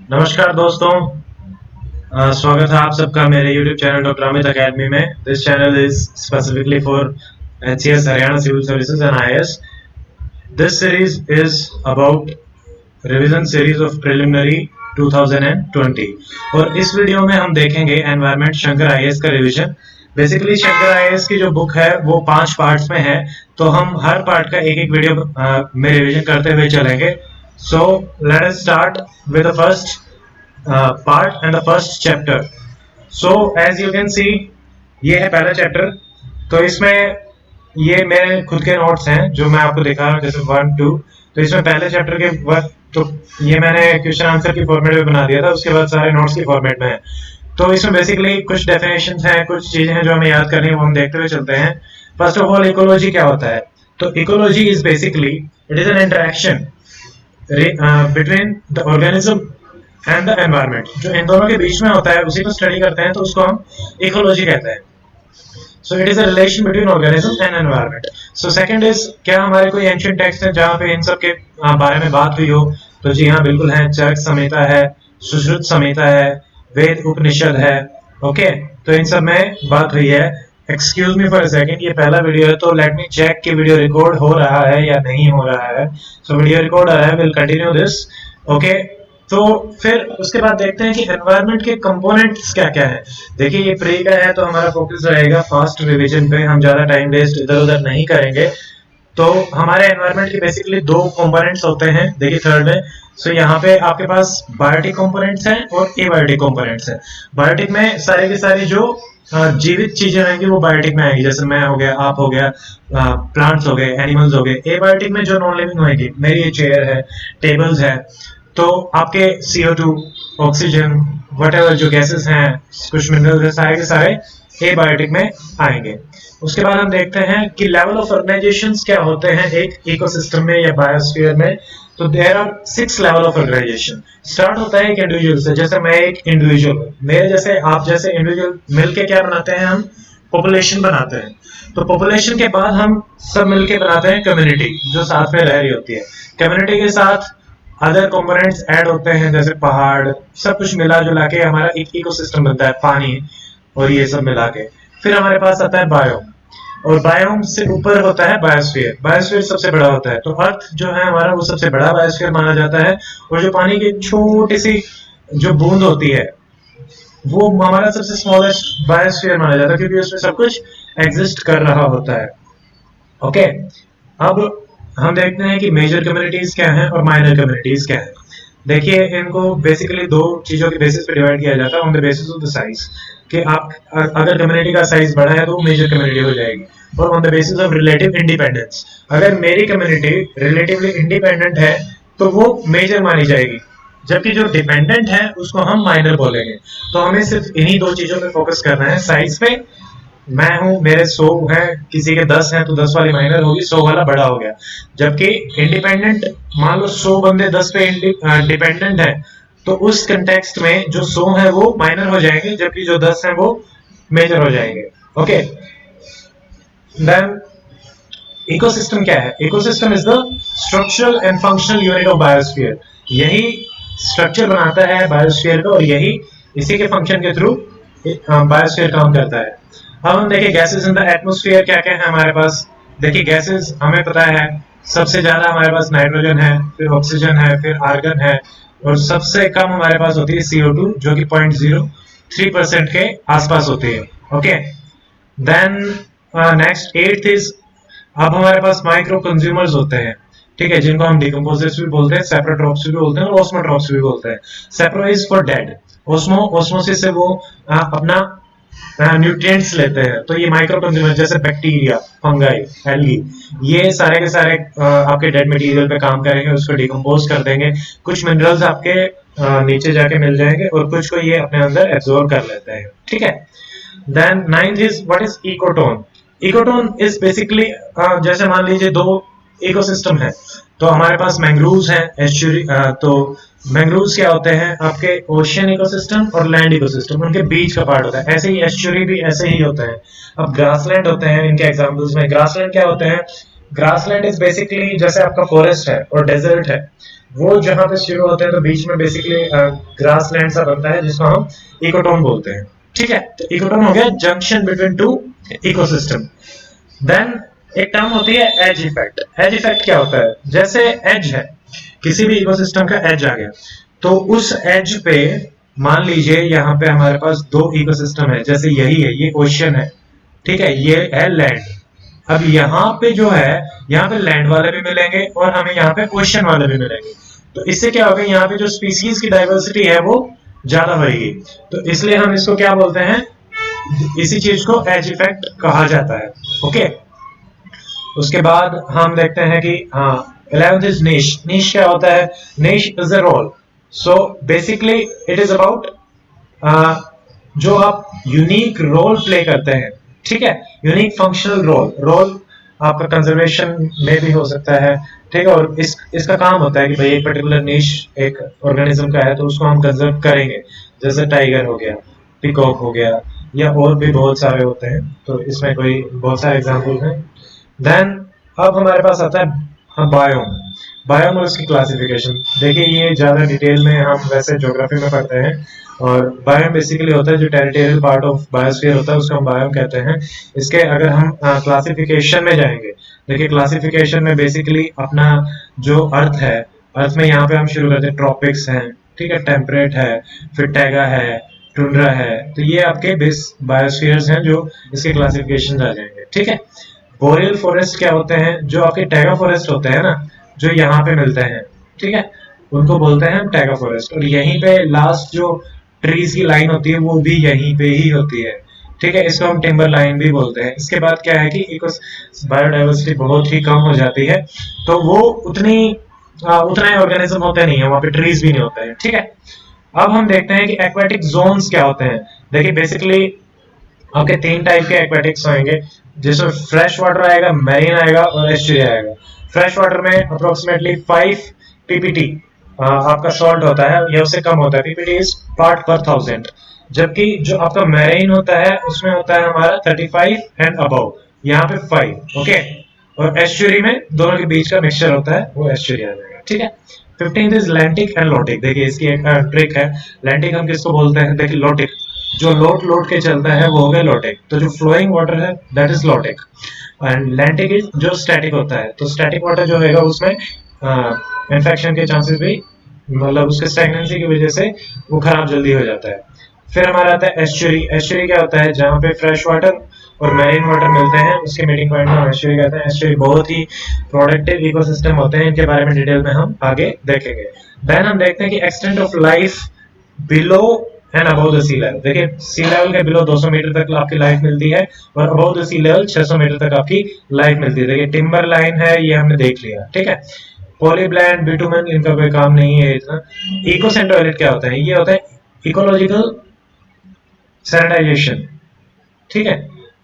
नमस्कार दोस्तों। स्वागत है आप सबका मेरे YouTube channel doctor Amit academy में। This channel is specifically for HCS Haryana civil services and IAS। This series is about revision series of preliminary 2020 और इस वीडियो में हम देखेंगे एनवायरमेंट शंकर IAS का रिवीजन। बेसिकली शंकर IAS की जो बुक है वो 5 पार्ट्स में है, तो हम हर पार्ट का एक एक वीडियो में रिवीजन करते हुए चलेंगे। So let us start with the first part and the first chapter. So as you can see, ये है पहला चैप्टर। तो इसमें ये मेरे खुद के नोट्स हैं जो मैं आपको दिखा रहा हूँ, जैसे 1 2। तो इसमें पहले चैप्टर के वक्त तो ये मैंने क्वेश्चन आंसर की फॉर्मेट में बना दिया था, उसके बाद सारे नोट्स की फॉर्मेट में है। तो इसमें बेसिकली कुछ डेफिनेशंस हैं, कुछ चीजें हैं जो हमें याद करनी है, वो हम देखते हुए चलते हैं। फर्स्ट ऑफ ऑल, इकोलॉजी क्या होता है? तो ecology is basically it is an interaction between the organism and the environment. जो इन दोनों के बीच में होता है उसी को स्टडी करते हैं, तो उसको हम इकोलॉजी कहते हैं। So it is a relation between organism and environment. So second is, क्या हमारे कोई एंशिएंट टेक्स्ट है जहाँ पे इन सब के बारे में बात हुई हो? तो जी हाँ, बिल्कुल है। चरक संहिता है, सुश्रुत संहिता है, वेद उपनिषद है। ओके, तो इन सब में बात हुई है। Excuse me for a second, ये पहला वीडियो है तो लेट मी चेक कि वीडियो रिकॉर्ड हो रहा है या नहीं हो रहा है। सो वीडियो रिकॉर्ड आ रहा है, विल कंटिन्यू दिस। ओके, तो फिर उसके बाद देखते हैं कि एनवायरनमेंट के कंपोनेंट्स क्या क्या है। देखिए, ये प्री का है तो हमारा फोकस रहेगा फास्ट रिवीजन पे, हम ज्यादा टाइम वेस्ट इधर उधर नहीं करेंगे। तो हमारे एनवायरनमेंट के बेसिकली 2 कंपोनेंट्स होते हैं। देखिए थर्ड में, सो यहाँ पे आपके पास बायोटिक कंपोनेंट्स हैं और एबायोटिक कंपोनेंट्स हैं। बायोटिक में सारे के सारे जो जीवित चीजें रहेंगी वो बायोटिक में आएंगी, जैसे मैं हो गया, आप हो गया, प्लांट्स हो गए, एनिमल्स हो गए। एबायोटिक में जो नॉन लिविंग होगी, मेरी ये चेयर है, टेबल्स है, तो आपके CO2, ऑक्सीजन, वटेवर जो गैसेस हैं, कुछ मिनरल्स हैं, सारे के सारे एबायोटिक में आएंगे। उसके बाद हम देखते हैं कि लेवल ऑफ ऑर्गेनाइजेशंस क्या होते हैं एक इकोसिस्टम में या बायोस्फीयर में। तो there are 6 level of organisation. Start होता है एक इंडिविजुअल से, जैसे मैं एक इंडिविजुअल हूँ, मेरे जैसे आप जैसे इंडिविजुअल मिलके क्या बनाते हैं? हम पॉपुलेशन बनाते हैं। तो पॉपुलेशन के बाद हम सब मिलके बनाते हैं कम्युनिटी, जो साथ में रह रही होती है। कम्युनिटी के साथ अदर कंपोनेंट्स ऐड होते हैं, जैसे पहाड़, सब कुछ मिला जुला के हमारा एक इकोसिस्टम बनता है, पानी और ये सब मिला के। फिर हमारे पास आता है बायोम, और बायोम से ऊपर होता है बायोस्फीयर। बायोस्फीयर सबसे बड़ा होता है, तो अर्थ जो है हमारा वो सबसे बड़ा बायोस्फीयर माना जाता है। और जो पानी की छोटी सी जो बूंद होती है वो हमारा सबसे स्मॉलेस्ट बायोस्फीयर माना जाता है, क्योंकि उसमें सब कुछ एग्जिस्ट कर रहा होता है। ओके, अब हम देखते हैं कि मेजर कम्युनिटीज क्या हैं और माइनर कम्युनिटीज क्या हैं। देखिए, इनको बेसिकली 2 चीजों के बेसिस पे डिवाइड किया जाता है, on the basis of the size. कि आप अगर कम्युनिटी का साइज बड़ा है तो वो मेजर कम्युनिटी हो जाएगी, और on the basis of relative independence, अगर मेरी कम्युनिटी रिलेटिवली इंडिपेंडेंट है तो वो मेजर मानी जाएगी, जबकि जो डिपेंडेंट है उसको हम माइनर बोलेंगे। तो हमें सिर्फ इन्हीं 2 चीजों पे फोकस करना है, साइज पे। मैं हूं, मेरे 100 है, किसी के 10 हैं, तो 10 वाली माइनर होगी, 100 वाला बड़ा हो गया। जबकि इंडिपेंडेंट, मान लो 100 बंदे 10 पे डिपेंडेंट है, तो उस कंटेक्स्ट में जो 100 है वो माइनर हो जाएंगे, जबकि जो 10 है वो मेजर हो जाएंगे। ओके, देन इकोसिस्टम क्या है? Ecosystem is the structural and functional unit of biosphere. यही स्ट्रक्चर बनाता है बायोस्फीयर का, और यही इसी के फंक्शन के थ्रू बायोस्फीयर काम करता है। अब हम देखिए गैसेस इन द एटमॉस्फेयर क्या क्या है हमारे पास। देखिए गैसेस हमें पता है, सबसे ज्यादा हमारे पास नाइट्रोजन है, फिर ऑक्सीजन है, फिर आर्गन है, और सबसे कम हमारे पास होती है CO2, जो कि 0.03% के आसपास होती है। Okay, then next 8th is, अब हमारे पास माइक्रो कंज्यूमर्स होते हैं, ठीक है, जिनको हम डिकम्पोजर्स भी बोलते हैं, सेप्रोट्रॉप्स भी बोलते हैं, और ऑस्मोट्रॉप्स भी बोलते हैं। सेप्रो इज फॉर डेड, ऑस्मोसिस से वो अपना न्यूट्रिएंट्स लेते हैं। तो ये माइक्रो कंज्यूमर जैसे बैक्टीरिया, फंगाई, एल्गी, ये सारे के सारे आपके डेड मटेरियल पे काम करेंगे, उसको डिकम्पोज कर देंगे। कुछ मिनरल्स आपके नीचे जाके मिल जाएंगे, और कुछ को ये अपने अंदर एब्जॉर्ब कर लेते हैं, ठीक है। Then 9th is, what is ecotone? Ecotone is basically, जैसे मान लीजिए 2 इकोसिस्टम है, तो हमारे पास मैंग्रोव्स हैं, एस्चुरी। तो मैंग्रोव्स क्या होते हैं? आपके ओशियन इकोसिस्टम और लैंड इकोसिस्टम, उनके बीच का पार्ट होता है। ऐसे ही एस्चुरी भी ऐसे ही होते हैं। अब ग्रासलैंड होते हैं इनके एग्जांपल्स में। ग्रासलैंड क्या होते हैं? ग्रासलैंड इज बेसिकली जैसे आपका फॉरेस्ट है और डेजर्ट है, वो जहाँ पे शुरू होते हैं तो बीच में बेसिकली ग्रास लैंड सा बनता है जिसको हम इकोटोन बोलते हैं। ठीक है, तो इकोटोन हो गया junction between two ecosystem. Then एक टर्म होती है एज इफेक्ट। एज इफेक्ट क्या होता है, जैसे एज है, किसी भी इकोसिस्टम का एज आ गया, तो उस एज पे मान लीजिए यहाँ पे हमारे पास दो इकोसिस्टम है, जैसे यही है, ये ओशियन है, ठीक है, ये है लैंड। अब यहाँ पे जो है, यहाँ पे लैंड वाले भी मिलेंगे और हमें यहाँ पे ओशियन वाले भी मिलेंगे। तो इससे क्या होगा, यहाँ पे जो स्पीसीज की डाइवर्सिटी है वो ज्यादा बढ़ेगी। तो इसलिए हम इसको क्या बोलते हैं, इसी चीज को एज इफेक्ट कहा जाता है। ओके, उसके बाद हम देखते हैं कि हाँ, 11th इज निश। निश क्या होता है, niche is a role. So basically it is about जो आप यूनिक रोल प्ले करते हैं, ठीक है, यूनिक फंक्शनल रोल। रोल आपका कंजर्वेशन में भी हो सकता है, ठीक है, और इसका काम होता है कि भाई एक पर्टिकुलर निश एक ऑर्गेनिज्म का है तो उसको हम कंजर्व करेंगे। जैसे टाइगर हो गया, पिकॉक हो गया, या और भी बहुत सारे होते हैं, तो इसमें कोई बहुत सारे एग्जाम्पल्स हैं। देन अब हमारे पास आता है बायोम। बायोम और उसकी क्लासिफिकेशन देखिए, ये ज्यादा डिटेल में हम वैसे ज्योग्राफी में पढ़ते हैं। और बायोम बेसिकली होता है जो टेरिटोरियल पार्ट ऑफ बायोस्फीयर होता है, उसको हम बायोम कहते हैं। इसके अगर हम क्लासिफिकेशन में जाएंगे, देखिए क्लासिफिकेशन में बेसिकली अपना जो अर्थ है, अर्थ में यहाँ पे हम शुरू करते हैं, ट्रॉपिक्स हैं, ठीक है, टेम्परेट है, फिर टैगा है, टुंड्रा है, तो ये आपके बेस बायोस्फीयर्स हैं जो इसके क्लासिफिकेशन आ जाएंगे। ठीक है, बोरियल फॉरेस्ट क्या होते हैं, जो आपके टैगा फॉरेस्ट होते हैं ना, जो यहाँ पे मिलते हैं, ठीक है, उनको बोलते हैं हम टैगा फॉरेस्ट। और यहीं पे लास्ट जो ट्रीज की लाइन होती है वो भी यहीं पे ही होती है, ठीक है, इसको हम टिम्बर लाइन भी बोलते हैं। इसके बाद क्या है कि बायोडाइवर्सिटी बहुत ही कम हो जाती है, तो वो उतना ऑर्गेनिज्म होते नहीं है वहां पे, ट्रीज भी नहीं होते हैं। ठीक है, अब हम देखते हैं कि एक्वेटिक जोन्स क्या होते हैं। देखिए बेसिकली आपके तीन टाइप के एक्वेटिक्स होंगे, जिसमें फ्रेश वाटर आएगा, मैरीन आएगा और एस्चुरी आएगा। फ्रेश वाटर में अप्रोक्सीमेटली 5 पीपीटी आपका सॉल्ट होता है, या उससे कम होता है, पीपीटी इज पार्ट पर 1000। जबकि जो आपका मैरीन होता है उसमें होता है हमारा 35 एंड अबव, यहाँ पे 5। ओके, और एस्चुरी में दोनों के बीच का मिक्सचर होता है, वो एस्चुरी आ जाएगा। ठीक है, 15th is lentic and lotic. देखिए इसकी एक ट्रिक है। लैंटिक हम किसको बोलते हैं, देखिए लोटिक, जो लोट के चलता है वो हो गया लोटिक, तो जो फ्लोइंग वाटर है that is lotic. And lentic is जो स्टैटिक होता है, तो स्टैटिक वाटर जो होगा उसमें इन्फेक्शन के चांसेस भी, मतलब उसके स्टैग्नेंसी की वजह से वो खराब जल्दी हो जाता है। फिर हमारा आता है एस्चुरी। एस्चुरी क्या होता है, जहाँ पे फ्रेश वाटर और मैरीन वाटर मिलते हैं, उसके मीटिंग पॉइंट में हम एस्चुरी कहते हैं। एस्चुरी बहुत ही प्रोडक्टिव इकोसिस्टम होते हैं, इनके बारे में डिटेल में हम आगे देखेंगे। देन हम देखते हैं कि extent of life below and above the sea level. देखिए सी लेवल के बिलो 200 मीटर तक आपकी लाइफ मिलती है, और above the sea level 600 metre तक आपकी लाइफ मिलती है। देखिए टिम्बर लाइन है, ये हमने देख लिया। ठीक है, पॉलीब्लैंड, बिटुमेन, इनका कोई काम नहीं है इतना। इकोसेंट्रोइड क्या होता है, ये होता है इकोलॉजिकल सैनिटाइजेशन। ठीक है,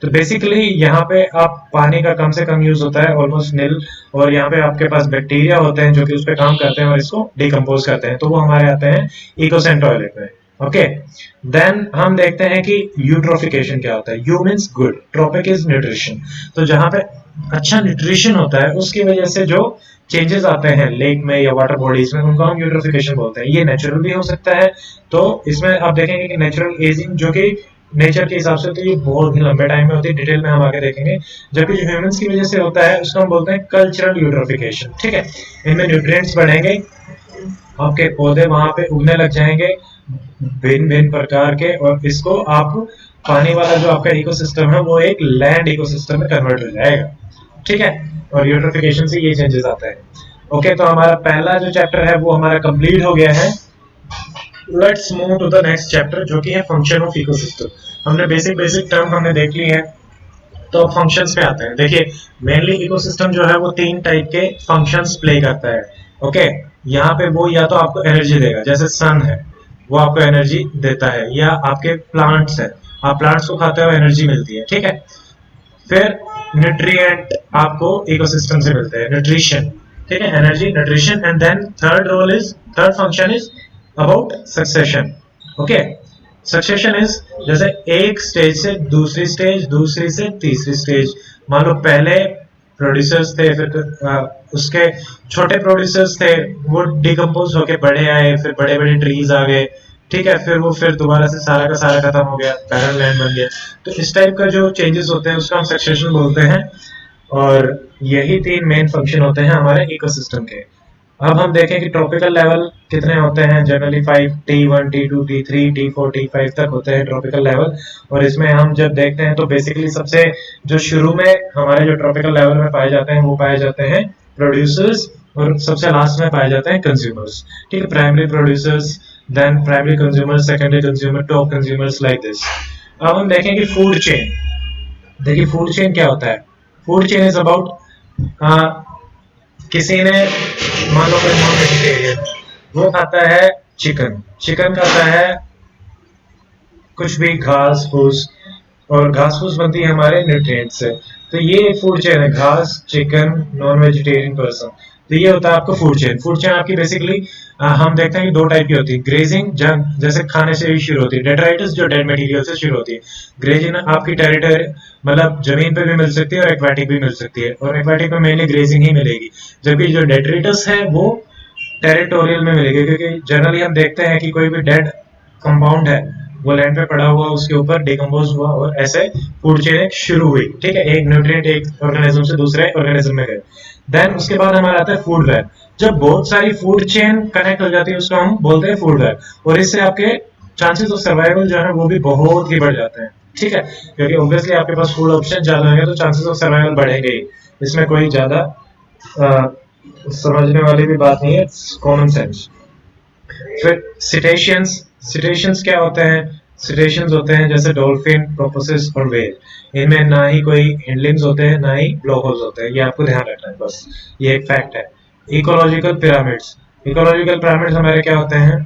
तो बेसिकली यहाँ पे आप पानी का कम से कम यूज होता है, ऑलमोस्ट नील, और यहाँ पे आपके पास बैक्टीरिया होते हैं जो कि उस पर काम करते हैं और इसको डिकम्पोज करते हैं, तो वो हमारे आते हैं इकोसेंट टॉयलेट में। ओके, देन हम देखते हैं कि यूट्रोफिकेशन क्या होता है। You means good, trophic is nutrition, तो जहाँ पे अच्छा न्यूट्रिशन होता है उसकी वजह से जो चेंजेस आते हैं लेक में या वाटर बॉडीज में, उनको हम यूट्रोफिकेशन बोलते हैं। ये नेचुरल भी हो सकता है, तो इसमें आप देखेंगे कि नेचुरल एजिंग जो कि नेचर के हिसाब से तो ये बहुत ही लंबे टाइम में होती है, डिटेल में हम आगे देखेंगे। जबकि जो ह्यूमंस की वजह से होता है उसको हम बोलते हैं कल्चरल यूट्रोफिकेशन। ठीक है, इनमें न्यूट्रिएंट्स बढ़ेंगे, आपके पौधे वहां पे उगने लग जाएंगे भिन्न भिन्न प्रकार के, और इसको आप पानी वाला जो आपका इकोसिस्टम है वो एक लैंड इकोसिस्टम में कन्वर्ट हो जाएगा। ठीक है, और यूट्रोफिकेशन से ये चेंजेस आते हैं। ओके, तो हमारा पहला जो चैप्टर है वो हमारा कंप्लीट हो गया है। Let's move to the next chapter, जो कि है फंक्शन ऑफ इकोसिस्टम। हमने बेसिक टर्म हमने देख ली है, तो फंक्शंस पे आते हैं। देखिए मेनली इकोसिस्टम जो है वो 3 टाइप के फंक्शंस प्ले करता है। ओके, यहाँ पे वो या तो आपको एनर्जी देगा, जैसे सन है वो आपको एनर्जी देता है, या आपके प्लांट्स है, आप प्लांट्स को खाते हो एनर्जी मिलती है। ठीक है, फिर न्यूट्रिएंट आपको इकोसिस्टम से मिलते हैं, न्यूट्रिशन। ठीक है, energy, nutrition, and then third function is about succession. Okay, succession is जैसे एक स्टेज से दूसरी स्टेज, दूसरी से तीसरी स्टेज। मान लो पहले प्रोड्यूसर्स थे, फिर उसके छोटे प्रोड्यूसर्स थे, वो डिकम्पोज होके बड़े आए, फिर बड़े बड़े ट्रीज आ गए, ठीक है, फिर वो फिर दोबारा से सारा का सारा खत्म हो गया, बैरन लैंड बन गया। तो इस टाइप का जो चेंजेस होते हैं उसको हम सक्सेशन बोलते हैं, और यही तीन मेन फंक्शन होते हैं हमारे इकोसिस्टम के। अब हम देखें कि ट्रॉपिकल लेवल कितने होते हैं। Generally 5 T1 T2 T3 T4 T5 तक होते हैं ट्रॉपिकल लेवल। और इसमें हम जब देखते हैं तो बेसिकली सबसे जो शुरू में हमारे जो ट्रॉपिकल लेवल में पाए जाते हैं वो पाए जाते हैं प्रोड्यूसर्स, और सबसे लास्ट में पाए जाते हैं कंज्यूमर्स। ठीक है, primary producers, then primary consumers, secondary consumer, top consumers, like this. अब हम देखें कि फूड चेन। देखिए फूड चेन क्या होता है। फूड चेन इज अबाउट किसी ने, मान लो कोई नॉन वेजिटेरियन, वो खाता है चिकन, चिकन खाता है कुछ भी घास फूस, और घास फूस बनती है हमारे न्यूट्रिएंट से। तो ये फूड चेन है, घास, चिकन, नॉन वेजिटेरियन पर्सन। तो ये होता है आपका फूड चेन। फूड चेन आपकी बेसिकली हम देखते हैं कि दो टाइप की होती है। ग्रेजिंग जैसे खाने से ही शुरू होती है, डेट्राइटिस जो डेड मटेरियल से शुरू होती है। ग्रेजिंग आपकी टेरिटरी मतलब जमीन पे भी मिल सकती है और एक्वाटिक भी मिल सकती है, और एक्वाटिक में मेनली ग्रेजिंग ही मिलेगी, जबकि जो डेट्रिटस है वो टेरिटोरियल में मिलेगी, क्योंकि जनरली हम देखते हैं कि कोई भी डेड कंपाउंड है वो लैंड पे पड़ा हुआ, उसके ऊपर डिकम्पोज हुआ, और ऐसे फूड चेन शुरू हुई। ठीक है, एक न्यूट्रिएंट एक ऑर्गेनिज्म से दूसरे ऑर्गेनिज्म में गए। देन उसके बाद हमारा आता है फूड वेब। जब बहुत सारी फूड चेन कनेक्ट हो जाती है उसको हम बोलते हैं फूड वेब, और इससे आपके चांसेस ऑफ सर्वाइवल जो है वो भी बहुत ही बढ़ जाते हैं। ठीक है, क्योंकि ऑब्वियसली आपके पास फूड ऑप्शन ज्यादा होंगे तो चांसेस ऑफ सर्वाइवल बढ़ेंगे ही, इसमें कोई ज्यादा समझने वाली भी बात नहीं है, कॉमन सेंस। फिर सिटेशियंस। सिटेशियंस क्या होते हैं। सिटेशियंस होते हैं जैसे डॉल्फिन, प्रोपोसिस और व्हेल। इनमें ना ही कोई हिंडलिंग्स होते हैं ना ही ब्लॉक होल्स होते हैं, ये आपको ध्यान रखना है बस, ये एक फैक्ट है। Ecological pyramids. इकोलॉजिकल पिरामिड्स हमारे क्या होते हैं,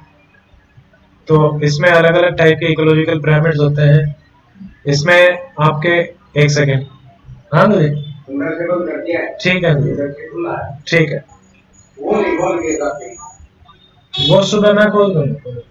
तो इसमें अलग अलग टाइप के इकोलॉजिकल पिरामिड्स होते हैं। इसमें आपके, एक सेकेंड, हाँ जी ठीक है जी, ठीक है, वो सुबह मैं खोल दूंगा।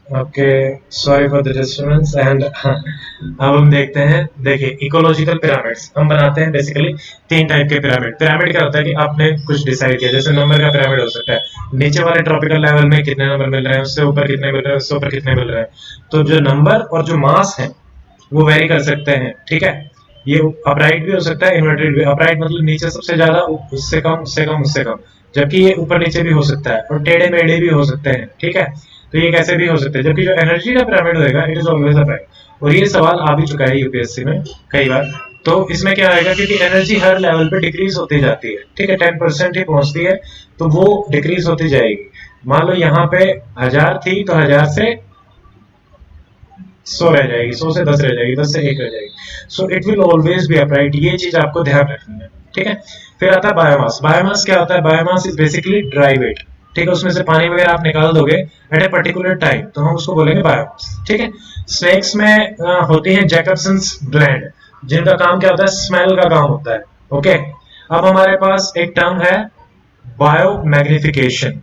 Okay, sorry for the disturbance. And अब हम देखते हैं, देखिए इकोलॉजिकल पिरामिड्स हम बनाते हैं बेसिकली तीन टाइप के पिरामिड। पिरामिड क्या होता है कि आपने कुछ डिसाइड किया, जैसे नंबर का पिरामिड हो सकता है, नीचे वाले ट्रॉपिकल लेवल में कितने नंबर मिल रहे हैं, उससे ऊपर कितने मिल रहे हैं, उससे ऊपर कितने मिल रहे हैं। तो जो नंबर और जो मास है वो वेरी कर सकते हैं। ठीक है, ये अपराइट भी हो सकता है, इन्वर्टेड भी। अपराइट मतलब नीचे सबसे ज्यादा, उससे कम, उससे कम, उससे कम, जबकि ये ऊपर नीचे भी हो सकता है, और टेढ़े मेढ़े भी हो सकते हैं। ठीक है, तो ये कैसे भी हो सकते हैं। जबकि जो एनर्जी का पिरामिड होगा इट इज ऑलवेज अपराइट, और ये सवाल आ भी चुका है यूपीएससी में कई बार। तो इसमें क्या आएगा, क्योंकि एनर्जी हर लेवल पे डिक्रीज होती जाती है। ठीक है, 10% ही पहुंचती है, तो वो डिक्रीज होती जाएगी। मान लो यहाँ पे 1000 थी, तो 1000 से 100 रह जाएगी, 100 से 10 रह जाएगी, 10 से 1 रह जाएगी। So it will always be upright, ये चीज आपको ध्यान रखनी है। ठीक है, फिर आता है बायोमास। बायोमास क्या होता है, biomass is basically dry weight. ठीक है, उसमें से पानी वगैरह आप निकाल दोगे एट ए पर्टिकुलर टाइम, तो हम उसको बोलेंगे बायोमास। ठीक है, स्नेक्स में होती है जैकबसन्स ग्लैंड, जिनका काम क्या होता है, स्मेल का काम होता है। ओके, अब हमारे पास एक टर्म है बायो मैग्निफिकेशन।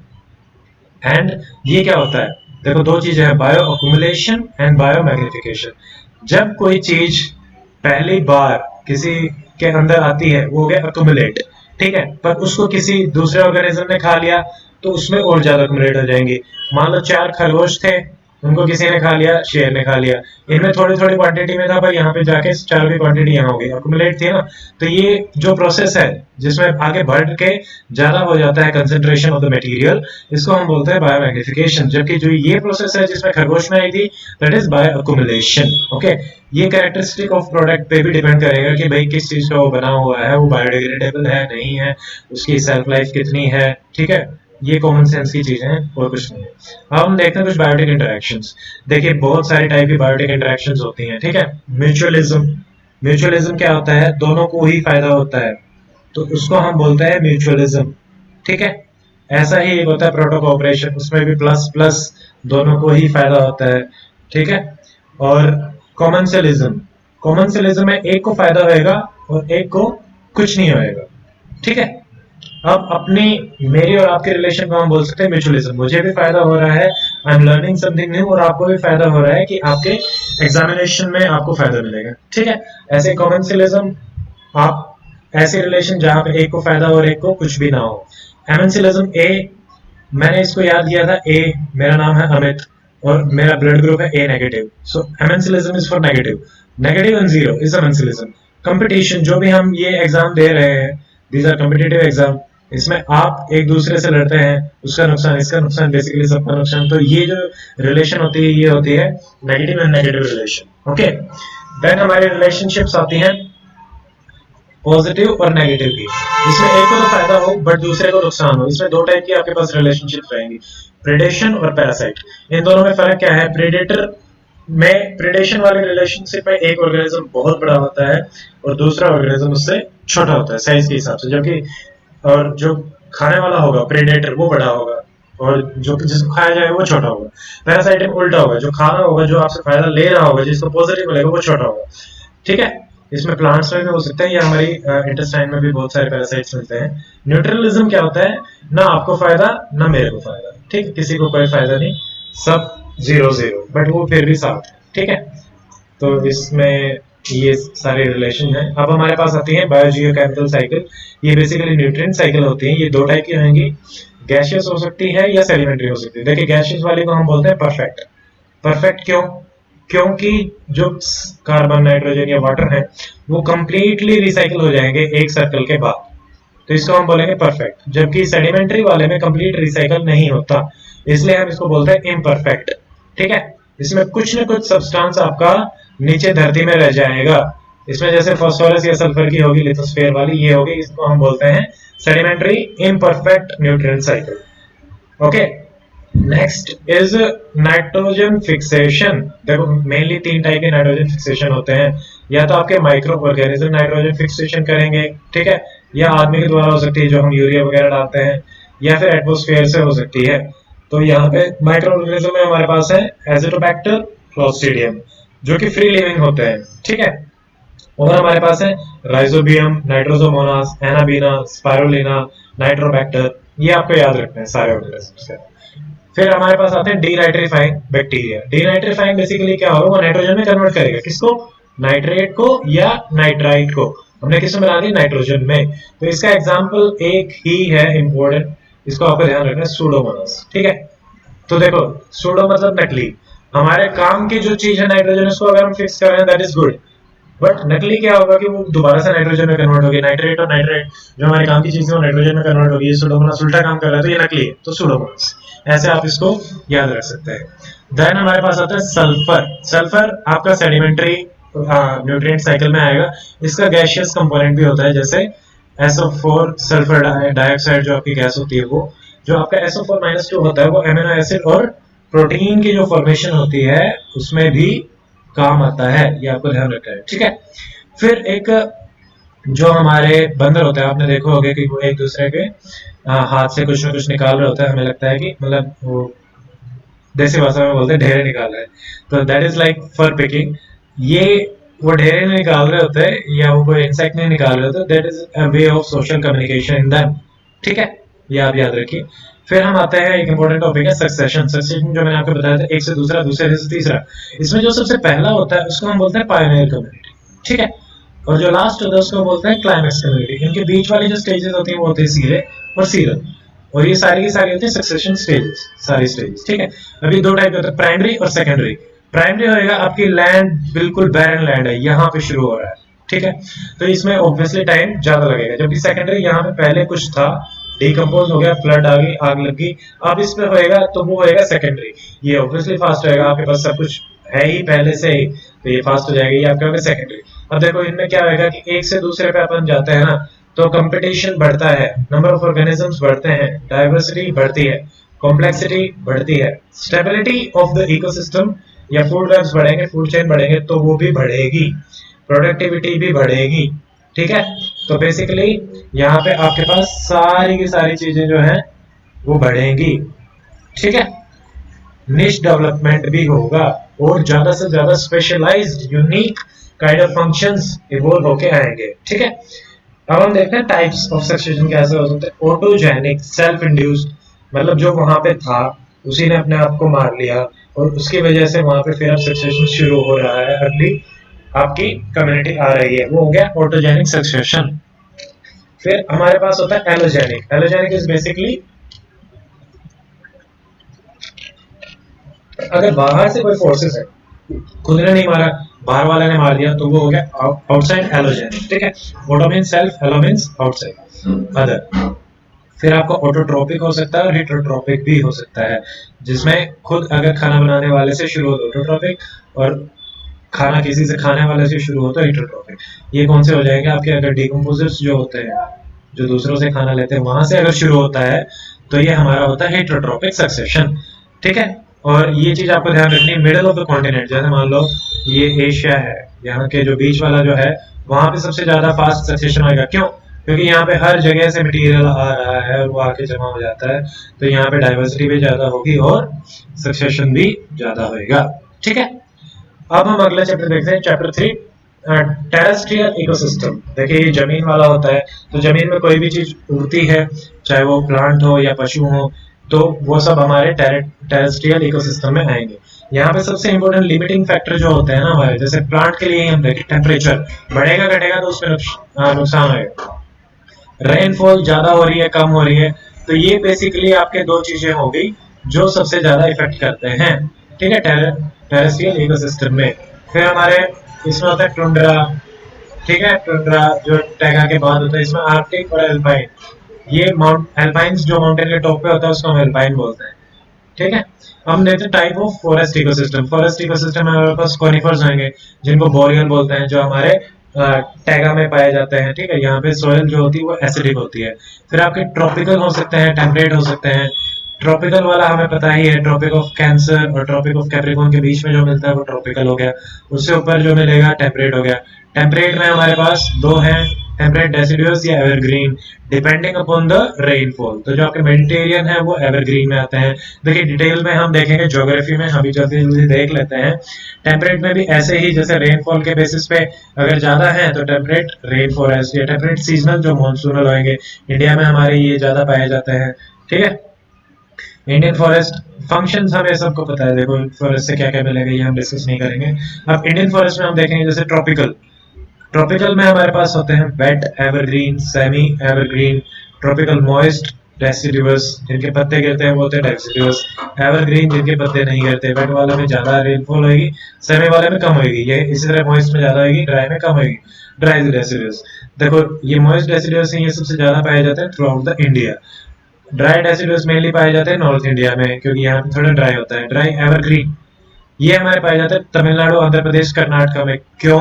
एंड ये क्या होता है, देखो दो चीजें हैं, bio accumulation and bio magnification. जब कोई चीज पहली बार किसी के अंदर आती है वो हो गया अक्यूमुलेट। ठीक है, पर उसको किसी दूसरे ऑर्गेनिज्म ने खा लिया तो उसमें और ज्यादा अक्यूमुलेट हो जाएंगे। मान लो 4 खरगोश थे, उनको किसी ने खा लिया, शेर ने खा लिया, इनमें थोड़ी थोड़ी क्वांटिटी में था, पर यहाँ पे जाके 4 की क्वांटिटी यहाँ हो गई, अक्यूमुलेट थी ना। तो ये जो प्रोसेस है जिसमें आगे बढ़ के ज्यादा हो जाता है कंसेंट्रेशन ऑफ द मटेरियल, इसको हम बोलते हैं बायोमैग्निफिकेशन। जबकि जो ये प्रोसेस है जिसमें खरगोश में आई थी, that is bio accumulation. Okay, ये कैरेक्टरिस्टिक ऑफ प्रोडक्ट पे भी डिपेंड करेगा कि भाई किस चीज का वो बना हुआ है, वो बायोडिग्रेडेबल है नहीं है, उसकी सेल्फ लाइफ कितनी है। ठीक है, ये कॉमन सेंस की चीजें हैं और कुछ नहीं। अब हम देखते हैं कुछ बायोटिक इंटरेक्शंस। देखिए बहुत सारे टाइप की बायोटिक इंटरेक्शंस होती हैं। ठीक है, म्यूचुअलिज्म। म्यूचुअलिज्म क्या होता है, दोनों को ही फायदा होता है, तो उसको हम बोलते हैं म्यूचुअलिज्म। ठीक है, ऐसा ही एक होता है प्रोटो कोऑपरेशन, उसमें भी प्लस प्लस दोनों को ही फायदा होता है। ठीक है, और कॉमनसेलिज्म। कॉमनसेलिज्म में एक को फायदा होएगा और एक को कुछ नहीं होएगा। ठीक है, अब अपनी, मेरी और आपके रिलेशन को हम बोल सकते हैं म्यूचुअलिज्म। मुझे भी फायदा हो रहा है, I am learning something new, और आपको भी फायदा हो रहा है कि आपके एग्जामिनेशन में आपको फायदा मिलेगा, ठीक है। ऐसे कॉमेंसिलिज्म, आप ऐसे रिलेशन जहां पे एक को फायदा हो और एक को कुछ भी ना हो। एमेंसिलिज्म ए, मैंने इसको याद किया था, ए मेरा नाम है अमित और मेरा ब्लड ग्रुप है A negative, so amensalism is for negative, negative and zero is amensalism. Competition, जो भी हम ये एग्जाम दे रहे हैं, दीज आर कॉम्पिटिटिव एग्जाम, इसमें आप एक दूसरे से लड़ते हैं, उसका नुकसान इसका नुकसान, बेसिकली सबका नुकसान, तो ये जो रिलेशन होती है ये होती है negative and negative relation, okay. Then हमारी रिलेशनशिप्स आती हैं पॉजिटिव और नेगेटिव की। इसमें एक को तो फायदा हो बट दूसरे को नुकसान हो। इसमें दो टाइप की आपके पास रिलेशनशिप रहेंगी, प्रेडेशन और पैरासाइट। इन दोनों में फर्क क्या है? प्रेडेटर में, प्रेडेशन वाले रिलेशनशिप में एक ऑर्गेनिज्म बहुत बड़ा होता है और दूसरा ऑर्गेनिज्म उससे छोटा होता है साइज के हिसाब से, जबकि और जो खाने वाला होगा प्रेडेटर वो बड़ा होगा और जो जिसको खाया जाए वो छोटा होगा। पैरासाइट में उल्टा होगा, जो खाना होगा, जो आपसे फायदा ले रहा होगा, जिसको पॉजिटिव मिलेगा वो छोटा होगा, ठीक है। इसमें प्लांट्स में भी हो सकता है या हमारी इंटेस्टाइन में भी बहुत सारे पैरासाइट्स मिलते हैं। न्यूट्रलिज्म क्या होता है? ना आपको फायदा ना मेरे को फायदा, ठीक है, किसी को कोई फायदा नहीं, सब 0-0, बट वो फिर भी साथ है, ठीक है। तो इसमें ये सारे रिलेशन है। अब हमारे पास आती है बायोजियोकेमिकल साइकिल। ये बेसिकली न्यूट्रिएंट साइकिल होती है। ये दो टाइप की होंगी, गैसियस हो सकती है या सेडिमेंट्री हो सकती है। देखिए गैसियस वाले को हम बोलते हैं परफेक्ट। परफेक्ट क्यों? क्योंकि जो कार्बन, नाइट्रोजन या वाटर है वो कंप्लीटली रिसाइकिल हो जाएंगे एक सर्कल के बाद, तो इसको हम बोलेंगे परफेक्ट। जबकि सेडिमेंट्री वाले में कंप्लीट रिसाइकल नहीं होता, इसलिए हम इसको बोलते हैं इम्परफेक्ट, ठीक है। इसमें कुछ न कुछ सब्सटेंस आपका नीचे धरती में रह जाएगा। इसमें जैसे फास्फोरस या सल्फर की होगी लिथोस्फीयर वाली, ये होगी, इसको हम बोलते हैं sedimentary imperfect nutrient cycle, okay. Next is nitrogen fixation. देखो मेनली तीन टाइप के नाइट्रोजन फिक्सेशन होते हैं, या तो आपके माइक्रो ऑर्गेनिज्म नाइट्रोजन फिक्सेशन करेंगे, ठीक है, या आदमी के द्वारा हो सकती है जो हम यूरिया वगैरह डालते हैं, या फिर एटमोस्फेयर से हो सकती है। तो यहाँ पे माइक्रो ऑर्गेनिज्म में हमारे पास है एजिटोबैक्टर, क्लोस्ट्रीडियम, जो कि फ्री लिविंग होते हैं, ठीक है। और हमारे पास है राइजोबियम, नाइट्रोजोमोनास, एनाबीना, स्पाइरुलिना, नाइट्रोबैक्टर, ये आपको याद रखना है सारे ऑर्गेनिज्म। फिर हमारे पास आते हैं डीनाइट्रीफाइंग बैक्टीरिया। डीनाइट्रीफाइंग बेसिकली क्या होगा? वो नाइट्रोजन में कन्वर्ट करेगा, किसको? नाइट्रेट को या नाइट्राइट को। हमने किसमें मिला दी? नाइट्रोजन में। तो इसका एग्जांपल एक ही है इंपॉर्टेंट, इसको आपको ध्यान रखना है, सूडोमोनास, ठीक है। तो देखो सूडो मतलब नकली। हमारे काम की जो चीज है नाइट्रोजन, उसको अगर हम फिक्स कर रहे हैं दैट इज गुड, बट नकली क्या होगा कि वो दोबारा से नाइट्रोजन में कन्वर्ट होगी। नाइट्रेट और नाइट्रेट जो हमारे काम की चीज है वो नाइट्रोजन में कन्वर्ट होगी। सूडोमोनास उल्टा काम कर रहा है तो ये नकली है, तो सूडोमोनास, ऐसे आप इसको याद रख सकते हैं। देन हमारे पास आता है सल्फर। सल्फर आपका सेडिमेंट्री न्यूट्रिएंट साइकिल में आएगा। इसका गैसियस कंपोनेंट भी होता है, जैसे SO4 सल्फर डाइऑक्साइड जो आपकी गैस होती है, वो जो आपका SO4-2 होता है वो अमीनो एसिड और प्रोटीन की जो फॉर्मेशन होती है उसमें भी काम आता है, ये आपको ध्यान रखना है, ठीक है। फिर एक जो हमारे बंदर होते हैं, आपने देखा होगा कि वो एक दूसरे के हाथ से कुछ ना कुछ निकाल रहे होता है, हमें लगता है कि मतलब वो देसी भाषा में बोलते हैं ढेरे निकाल रहे हैं, तो that is like for picking. ये वो ढेरे नहीं निकाल रहे होते या वो कोई इंसेक्ट नहीं निकाल रहे होते, that is a way of social communication in them, ठीक है, ये आप याद रखिए। फिर हम आते हैं एक इंपॉर्टेंट टॉपिक है सक्सेशन। सक्सेशन जो मैंने आपको बताया था, एक से दूसरा, दूसरे से तीसरा। इसमें जो सबसे पहला होता है उसको हम बोलते हैं पायोनियर कम्युनिटी, ठीक है, और जो लास्ट होता है उसको बोलते हैं क्लाइमैक्स कम्युनिटी। इनके बीच वाली जो स्टेजेस होती हैं वो होती है सीरे और सीरम, और ये सारी की सारी होती है सक्सेशन स्टेजेस, सारी स्टेजेस, ठीक है। अभी दो टाइप होता है, प्राइमरी और सेकेंडरी। प्राइमरी होएगा आपकी लैंड बिल्कुल बैरन लैंड है, यहाँ पे शुरू हो रहा है, ठीक है, तो इसमें ऑब्वियसली टाइम ज्यादा लगेगा। जबकि सेकेंडरी यहाँ पे पहले कुछ था, डिकम्पोज हो गया, फ्लड आ गई, आग लग गई, अब इसमें होएगा तो वो होएगा सेकेंडरी। ये ऑब्वियसली फास्ट होएगा, आपके पास सब कुछ है ही पहले से ही, तो ये फास्ट हो जाएगा, ये आपका होगा सेकेंडरी। अब देखो इनमें क्या होगा कि एक से दूसरे पे अपन जाते हैं ना, तो कंपटीशन बढ़ता है, नंबर ऑफ ऑर्गेनिजम्स बढ़ते हैं, डाइवर्सिटी बढ़ती है, कॉम्प्लेक्सिटी बढ़ती है, स्टेबिलिटी ऑफ द इकोसिस्टम या फूड वेब्स बढ़ेंगे, फूड चेन बढ़ेंगे तो वो भी बढ़ेगी, प्रोडक्टिविटी भी बढ़ेगी, ठीक है। तो बेसिकली यहाँ पे आपके पास सारी की सारी चीजें जो है वो बढ़ेंगी, ठीक है। निश डेवलपमेंट भी होगा और ज्यादा से ज्यादा specialised unique kind of functions evolve होके आएंगे, ठीक है। अब हम देखते हैं टाइप्स ऑफ सक्सेशन कैसे हो सकते हैं। ऑटोजेनिक, सेल्फ इंड्यूस्ड, मतलब जो वहां पे था उसी ने अपने आप को मार लिया, और उसकी वजह से वहां पे फिर अब सक्सेशन शुरू हो रहा है, अगली आपकी कम्युनिटी आ रही है, वो हो गया ऑटोजेनिक सक्सेशन। फिर हमारे पास होता है एलोजेनिक। एलोजेनिक इज बेसिकली अगर बाहर से कोई फोर्सेस है, खुद ने नहीं मारा, बाहर वाले ने मार दिया, तो वो हो गया आउटसाइड एलोजेनिक। ठीक है, auto means self, allo means outside, other. फिर आपको ऑटोट्रोपिक हो सकता है और हेटरोट्रोपिक भी हो सकता है, जिसमें खुद अगर खाना बनाने वाले से शुरू हो तो ऑटोट्रोपिक, और खाना किसी से खाने वाले से शुरू हो तो हेटरोट्रोपिक। ये कौन से हो जाएंगे आपके, अगर डिकम्पोजर्स जो होते हैं, जो दूसरों से खाना लेते हैं, वहां से अगर शुरू होता है तो ये हमारा होता है हेटरोट्रोपिक सक्सेशन। ठीक है, और ये चीज आपको ध्यान रखनी है, मिडल ऑफ द कॉन्टिनेंट, जैसे मान लो ये एशिया है, यहाँ के जो बीच वाला जो है, वहां पे सबसे ज्यादा फास्ट सक्सेशन होगा। क्यों? क्योंकि यहाँ पे हर जगह से मटेरियल आ रहा है और वो आके जमा हो जाता है, तो यहाँ पे डाइवर्सिटी भी ज्यादा होगी और सक्सेशन भी ज्यादा होगा। ठीक है, अब हम अगला चैप्टर देखते हैं, चैप्टर 3, टेरेस्ट्रियल इकोसिस्टम। देखिए ये जमीन वाला होता है, तो जमीन में कोई भी चीज उड़ती है, चाहे वो प्लांट हो या पशु हो, तो वो सब हमारे टेरेस्ट्रियल इकोसिस्टम में आएंगे। यहाँ पे सबसे इंपॉर्टेंट लिमिटिंग फैक्टर जो होते हैं ना हमारे, जैसे प्लांट के लिए हम देखें, टेम्परेचर बढ़ेगा घटेगा तो उसमें नुकसान होगा, रेनफॉल ज्यादा हो रही है कम हो रही है, तो ये बेसिकली आपके दो चीजें हो गई जो सबसे ज्यादा इफेक्ट करते हैं। ठीक है, टेरेस्ट्रियल इकोसिस्टम में। फिर हमारे इसमें होता है टुंड्रा। ठीक है, टुंड्रा जो टैगा के बाद होता है, इसमें आर्कटिक और एल्पाइन। ये माउंट एल्पाइंस जो माउंटेन के टॉप पे होता है उसको हम एल्पाइन बोलते हैं। ठीक है, हम देखते हैं type of forest ecosystem. Forest ecosystem में हमारे पास कॉनिफर्स होंगे, जिनको बोरियल बोलते हैं, जो हमारे टैगा में पाए जाते हैं। ठीक है, यहाँ पे सोयल जो होती है वो एसिडिक होती है। फिर आपके ट्रॉपिकल हो सकते हैं, टेम्परेट हो सकते हैं। ट्रॉपिकल वाला हमें पता ही है, ट्रॉपिक ऑफ कैंसर और ट्रॉपिक ऑफ कैप्रिकॉर्न के बीच में जो मिलता है वो ट्रॉपिकल हो गया। उससे ऊपर जो मिलेगा टेम्परेट हो गया। टेम्परेट में हमारे पास दो हैं, टेम्परेट डेसिडुअस या evergreen, depending upon the rainfall. तो जो आपके मेडिटेरियन है वो एवरग्रीन में आते हैं। देखिए डिटेल में हम देखेंगे ज्योग्राफी में, अभी जल्दी जल्दी देख लेते हैं। टेम्परेट में भी ऐसे ही, जैसे रेनफॉल के बेसिस पे अगर ज्यादा है तो टेम्परेट रेन फॉरेस्ट या टेम्परेट सीजनल जो मानसूनल होंगे, इंडिया में हमारे ये ज्यादा पाए जाते हैं। ठीक है, इंडियन फॉरेस्ट फंक्शंस हमें सबको पता है, देखो फॉरेस्ट से क्या क्या मिलेगा ये हम डिस्कस नहीं करेंगे। अब इंडियन फॉरेस्ट में हम देखेंगे जैसे ट्रॉपिकल। ट्रॉपिकल में हमारे पास होते हैं wet evergreen, semi evergreen, tropical moist, deciduous, जिनके पत्ते गिरते हैं वो होते हैं डेसिडुअस, एवरग्रीन जिनके पत्ते नहीं गिरते। वेट वाले में ज्यादा रेनफॉल होगी, सेमी वाले में कम होगी, ये इसी तरह मॉइस्ट में ज्यादा होगी, ड्राई में कम होगी, ड्राई डेसिडुअस। देखो ये मॉइस्ट डेसिडुअस ये सबसे ज्यादा पाए जाते हैं through out the India. Dry deciduous mainly पाए जाते हैं नॉर्थ इंडिया में, क्योंकि यहाँ पे थोड़ा ड्राई होता है। ड्राई एवरग्रीन ये हमारे पाए जाते हैं तमिलनाडु, आंध्र प्रदेश, कर्नाटक में। क्यों?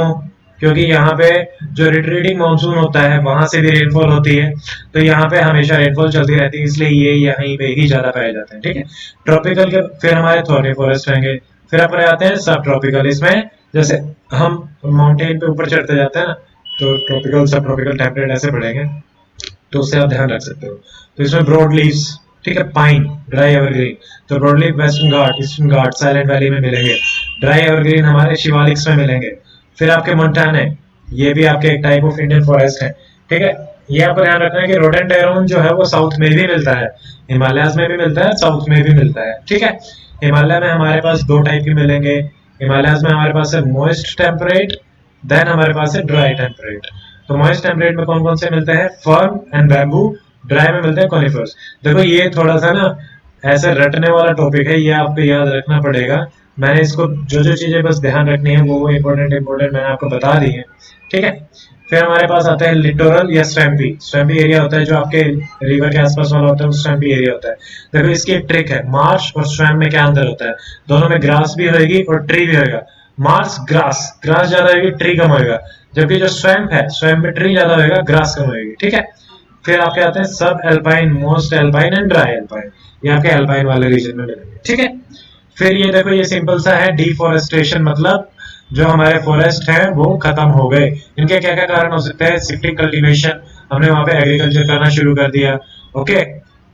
क्योंकि यहाँ पे जो रिट्रीटिंग मानसून होता है वहां से भी रेनफॉल होती है, तो यहाँ पे हमेशा रेनफॉल चलती रहती है, इसलिए ये यहीं पे ही ज्यादा पाए जाते हैं। ठीक है, ट्रॉपिकल के फिर हमारे थॉर्नी फॉरेस्ट रहेंगे। फिर अपने आते हैं सब ट्रॉपिकल। इसमें जैसे हम माउंटेन पे ऊपर चढ़ते जाते हैं ना, तो ट्रॉपिकल सब ट्रॉपिकल टेम्परेट ऐसे बढ़ेंगे, तो उससे आप ध्यान रख सकते हो। तो इसमें ब्रॉड लीव्स, ठीक है, पाइन, ड्राई एवरग्रीन, तो ब्रॉड लीफ वेस्टर्न घाट, ईस्टर्न घाट, साइलेंट वैली में मिलेंगे। ड्राई एवरग्रीन हमारे शिवालिक्स में मिलेंगे। फिर आपके मोंटाने, ये भी आपके एक टाइप ऑफ इंडियन फॉरेस्ट है। ठीक है, ये आपको ध्यान रखना है कि रोडेंटेरॉन जो है वो साउथ में भी मिलता है, हिमालय में भी मिलता है, साउथ में भी मिलता है। ठीक है, हिमालय में हमारे पास दो टाइप के मिलेंगे। हिमालय में हमारे पास है मॉइस्ट टेम्परेट, देन हमारे पास है ड्राई टेम्परेट। तो मॉइस्ट टेम्परेट में कौन कौन से मिलते हैं? Fern and bamboo. ड्राई में मिलते हैं कॉनिफर्स। देखो ये थोड़ा सा ना ऐसे रटने वाला टॉपिक है, ये आपको याद रखना पड़ेगा। मैंने इसको जो जो चीजें बस ध्यान रखनी है वो इम्पोर्टेंट इम्पोर्टेंट मैंने आपको बता दी है। ठीक है, फिर हमारे पास आता है लिटोरल या स्वैम्पी। स्वैम्पी एरिया होता है जो आपके रिवर के आसपास वाला होता है, वो स्वैम्पी एरिया होता है। देखो इसकी एक ट्रिक है, मार्श और स्वैम्प में क्या अंतर होता है? दोनों में ग्रास भी होगी और ट्री भी होगा। मार्श ग्रास, ग्रास ज्यादा होगी, ट्री कम होगा, जबकि जो स्वैम्प है, स्वैम्प में ट्री ज्यादा होगा, ग्रास कम होगी। ठीक है, फिर आपके आते हैं सब alpine, most alpine and dry alpine, ये आपके एल्पाइन वाले रीजन में मिलेंगे। ठीक है, फिर ये देखो ये सिंपल सा है, डिफॉरेस्टेशन, मतलब जो हमारे फॉरेस्ट हैं वो खत्म हो गए। इनके क्या क्या कारण हो सकते हैं? शिफ्टिंग कल्टीवेशन, हमने वहां पे एग्रीकल्चर करना शुरू कर दिया। ओके,